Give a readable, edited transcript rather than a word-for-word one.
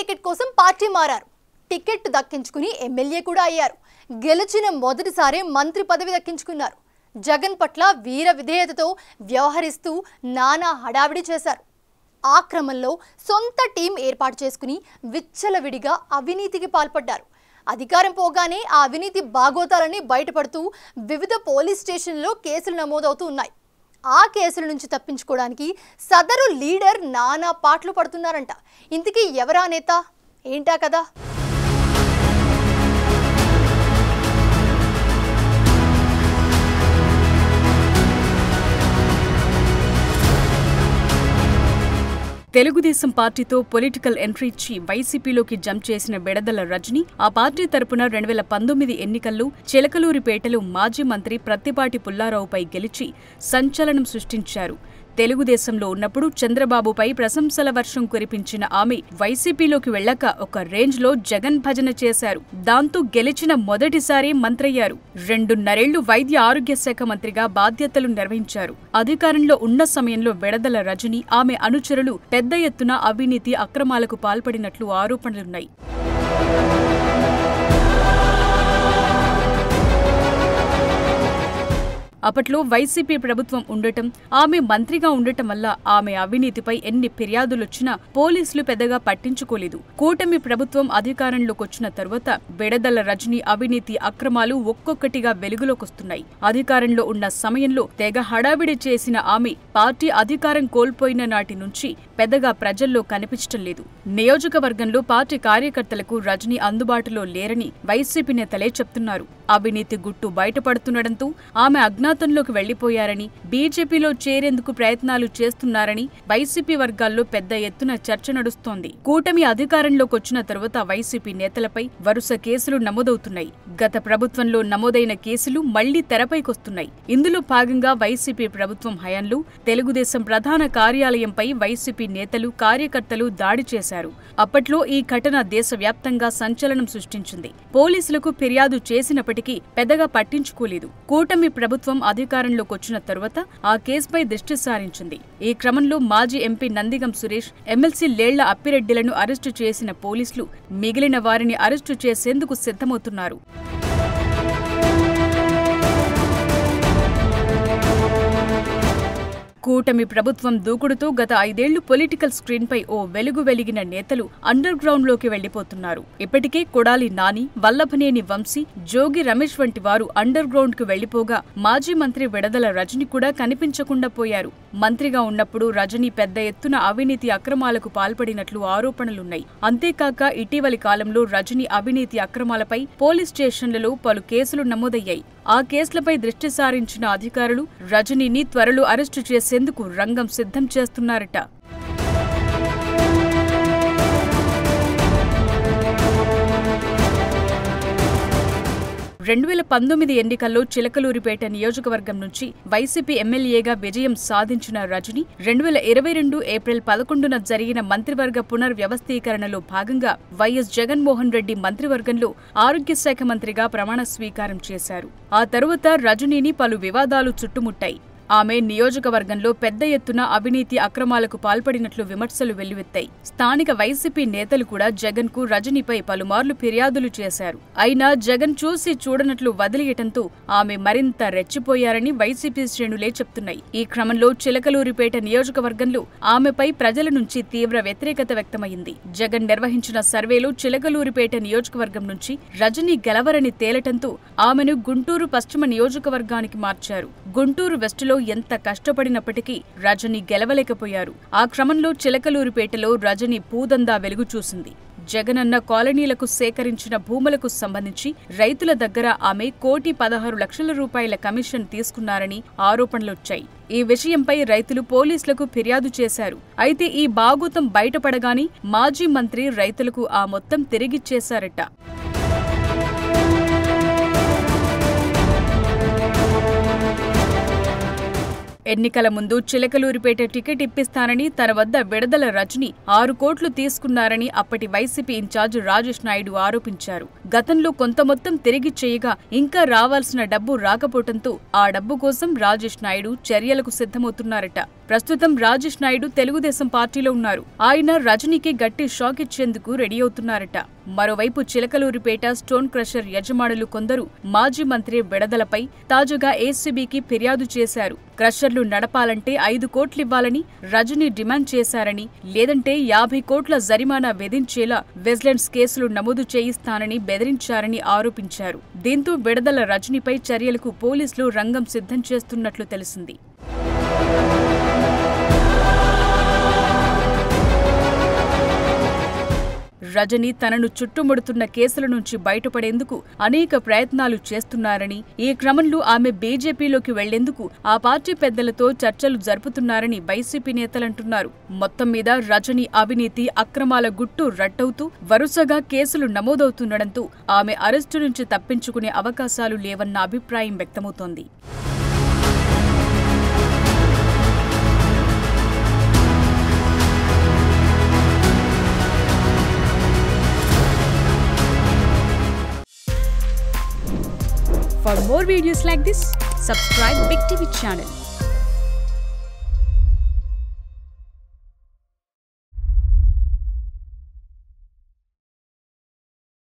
Ticket కోసం party మారారు. Ticket దక్కించుకుని MLA కూడా అయ్యారు. గెలిచిన మొదటిసారి మంత్రి పదవి దక్కించుకున్నారు. జగన్ పట్ల వీర విధేయతతో వ్యవహరిస్తూ నానా హడావిడి చేశారు. ఆ క్రమంలో సొంత టీం ఏర్పాటు చేసుకుని విచ్చలవిడిగా అవినీతికి పాల్పడ్డారు. అధికారం పోగానే ఆ అవినీతి బాగోతాలని బయటపడుతూ వివిధ పోలీస్ స్టేషన్లలో కేసులు నమోదవుతూ ఉన్నాయి. ఆ కేసుల నుంచి తప్పించుకోవడానికి సదరు లీడర్ నానా పాటలు పడుతున్నారంట. ఇంతకీ ఎవరా నేత ఏంటా కదా? తెలుగుదేశం పార్టీతో పొలిటికల్ ఎంట్రీ ఇచ్చి వైసీపీలోకి జంప్ చేసిన బెడదల రజని ఆ పార్టీ తరపున 2019 ఎన్నికల్లో చిలకలూరిపేటలో మాజీ మంత్రి ప్రత్తిపాటి పుల్లారావుపై గెలిచి సంచలనం సృష్టించారు. తెలుగుదేశంలో ఉన్నప్పుడు చంద్రబాబుపై ప్రశంసల వర్షం కురిపించిన ఆమె వైసీపీలోకి వెళ్లాక ఒక రేంజ్లో జగన్ భజన చేశారు. దాంతో గెలిచిన మొదటిసారి మంత్రయ్యారు. 2.5 ఏళ్లు వైద్య ఆరోగ్య శాఖ మంత్రిగా బాధ్యతలు నిర్వహించారు. అధికారంలో ఉన్న సమయంలో బెడదల రజని ఆమె అనుచరులు పెద్ద ఎత్తున అవినీతి అక్రమాలకు పాల్పడినట్లు ఆరోపణలున్నాయి. అప్పట్లో వైసీపీ ప్రభుత్వం ఉండటం, ఆమె మంత్రిగా ఉండటం వల్ల ఆమె అవినీతిపై ఎన్ని ఫిర్యాదులొచ్చినా పోలీసులు పెద్దగా పట్టించుకోలేదు. కూటమి ప్రభుత్వం అధికారంలోకొచ్చిన తరువాత బెడదల రజని అవినీతి అక్రమాలు ఒక్కొక్కటిగా వెలుగులోకొస్తున్నాయి. అధికారంలో ఉన్న సమయంలో తెగ హడావిడి చేసిన ఆమె పార్టీ అధికారం కోల్పోయిన నాటి నుంచి పెద్దగా ప్రజల్లో కనిపించటం లేదు. నియోజకవర్గంలో పార్టీ కార్యకర్తలకు రజని అందుబాటులో లేరని వైసీపీ నేతలే చెప్తున్నారు. అవినీతి గుట్టు బయటపడుతుండటంతో ఆమె అజ్ఞాతంలోకి వెళ్లిపోయారని, బీజేపీలో చేరేందుకు ప్రయత్నాలు చేస్తున్నారని వైసీపీ వర్గాల్లో పెద్ద ఎత్తున చర్చ నడుస్తోంది. కూటమి అధికారంలోకొచ్చిన తరువాత వైసీపీ నేతలపై వరుస కేసులు నమోదవుతున్నాయి. గత ప్రభుత్వంలో నమోదైన కేసులు మళ్లీ తెరపైకొస్తున్నాయి. ఇందులో భాగంగా వైసీపీ ప్రభుత్వం హయాంలో తెలుగుదేశం ప్రధాన కార్యాలయంపై వైసీపీ నేతలు, కార్యకర్తలు దాడి చేశారు. అప్పట్లో ఈ ఘటన దేశవ్యాప్తంగా సంచలనం సృష్టించింది. పోలీసులకు ఫిర్యాదు చేసినప్పటికీ పెద్దగా పట్టించుకోలేదు. కూటమి ప్రభుత్వం అధికారంలోకొచ్చిన తరువాత ఆ కేసుపై దృష్టి సారించింది. ఈ క్రమంలో మాజీ ఎంపీ నందిగం సురేష్, ఎమ్మెల్సీ లేళ్ల అప్పిరెడ్డిలను అరెస్టు చేసిన పోలీసులు మిగిలిన వారిని అరెస్టు చేసేందుకు సిద్ధమవుతున్నారు. కూటమి ప్రభుత్వం దూకుడుతో గత 5 ఏళ్లు పొలిటికల్ స్క్రీన్ పై ఓ వెలుగు వెలిగిన నేతలు అండర్ గ్రౌండ్ లోకి వెళ్లిపోతున్నారు. ఇప్పటికే కొడాలి నాని, వల్లభనేని వంశీ, జోగి రమేష్ వంటి వారు అండర్ గ్రౌండ్ కు వెళ్లిపోగా మాజీ మంత్రి బెడదల రజని కూడా కనిపించకుండా పోయారు. మంత్రిగా ఉన్నప్పుడు రజని పెద్ద ఎత్తున అవినీతి అక్రమాలకు పాల్పడినట్లు ఆరోపణలున్నాయి. అంతేకాక ఇటీవలి కాలంలో రజని అవినీతి అక్రమాలపై పోలీస్ స్టేషన్లలో పలు కేసులు నమోదయ్యాయి. ఆ కేసులపై దృష్టి సారించిన అధికారులు రజనీని త్వరలో అరెస్టు చేసేందుకు రంగం సిద్ధం చేస్తున్నారట. రెండు 2019 ఎన్నికల్లో చిలకలూరిపేట నియోజకవర్గం నుంచి వైసీపీ ఎమ్మెల్యేగా విజయం సాధించిన రజని 2022 ఏప్రిల్ 11న జరిగిన మంత్రివర్గ పునర్వ్యవస్థీకరణలో భాగంగా వైఎస్ జగన్మోహన్ రెడ్డి మంత్రివర్గంలో ఆరోగ్య శాఖ మంత్రిగా ప్రమాణ స్వీకారం చేశారు. ఆ తరువాత రజనీని పలు వివాదాలు చుట్టుముట్టాయి. ఆమె నియోజకవర్గంలో పెద్ద ఎత్తున అవినీతి అక్రమాలకు పాల్పడినట్లు విమర్శలు వెల్లువెత్తాయి. స్థానిక వైసీపీ నేతలు కూడా జగన్ కు రజనీపై పలుమార్లు ఫిర్యాదులు చేశారు. అయినా జగన్ చూసి చూడనట్లు వదిలేయటంతో ఆమె మరింత రెచ్చిపోయారని వైసీపీ శ్రేణులే చెప్తున్నాయి. ఈ క్రమంలో చిలకలూరిపేట నియోజకవర్గంలో ఆమెపై ప్రజల నుంచి తీవ్ర వ్యతిరేకత వ్యక్తమైంది. జగన్ నిర్వహించిన సర్వేలో చిలకలూరిపేట నియోజకవర్గం నుంచి రజనీ గెలవరని తేలటంతో ఆమెను గుంటూరు పశ్చిమ నియోజకవర్గానికి మార్చారు. గుంటూరు వెస్టులో ఎంత కష్టపడినప్పటికీ రజని గెలవలేకపోయారు. ఆ క్రమంలో చిలకలూరిపేటలో రజని పూదందా వెలుగు చూసింది. జగనన్న కాలనీలకు సేకరించిన భూములకు సంబంధించి రైతుల దగ్గర ఆమె 1,16,00,000 రూపాయల కమిషన్ తీసుకున్నారని ఆరోపణలొచ్చాయి. ఈ విషయంపై రైతులు పోలీసులకు ఫిర్యాదు చేశారు. అయితే ఈ బాగోతం బయటపడగానే మాజీ మంత్రి రైతులకు ఆ మొత్తం తిరిగిచ్చేశారట. ఎన్నికల ముందు చిలకలూరిపేట టికెట్ ఇప్పిస్తానని తన వద్ద బెడదల రజని 6 కోట్లు తీసుకున్నారని అప్పటి వైసీపీ ఇన్ఛార్జ్ రాజేష్ నాయుడు ఆరోపించారు. గతంలో కొంత మొత్తం తిరిగి చేయగా ఇంకా రావాల్సిన డబ్బు రాకపోవడంతో ఆ డబ్బు కోసం రాజేష్ నాయుడు చర్యలకు సిద్ధమవుతున్నారట. ప్రస్తుతం రాజేష్ నాయుడు తెలుగుదేశం పార్టీలో ఉన్నారు. ఆయన రజనీకి గట్టి షాక్ ఇచ్చేందుకు రెడీ అవుతున్నారట. మరోవైపు చిలకలూరిపేట స్టోన్ క్రషర్ యజమానులు కొందరు మాజీ మంత్రి బెడదలపై తాజాగా ఏసీబీకి ఫిర్యాదు చేశారు. క్రషర్లు నడపాలంటే 5 కోట్లివ్వాలని రజనీ డిమాండ్ చేశారని, లేదంటే 50 కోట్ల జరిమానా విధించేలా విజిలెన్స్ కేసులు నమోదు చేయిస్తానని బెదిరించారని ఆరోపించారు. దీంతో బెడదల రజనీపై చర్యలకు పోలీసులు రంగం సిద్ధం చేస్తున్నట్లు తెలిసింది. రజనీ తనను చుట్టుముడుతున్న కేసుల నుంచి బయటపడేందుకు అనేక ప్రయత్నాలు చేస్తున్నారని, ఈ క్రమంలో ఆమె బీజేపీలోకి వెళ్లేందుకు ఆ పార్టీ పెద్దలతో చర్చలు జరుపుతున్నారని వైసీపీ నేతలంటున్నారు. మొత్తం మీద రజనీ అవినీతి అక్రమాల గుట్టు రట్టవుతూ వరుసగా కేసులు నమోదవుతుండటంతో ఆమె అరెస్టు నుంచి తప్పించుకునే అవకాశాలు లేవన్న అభిప్రాయం వ్యక్తమవుతోంది. For more videos like this, subscribe Big TV channel.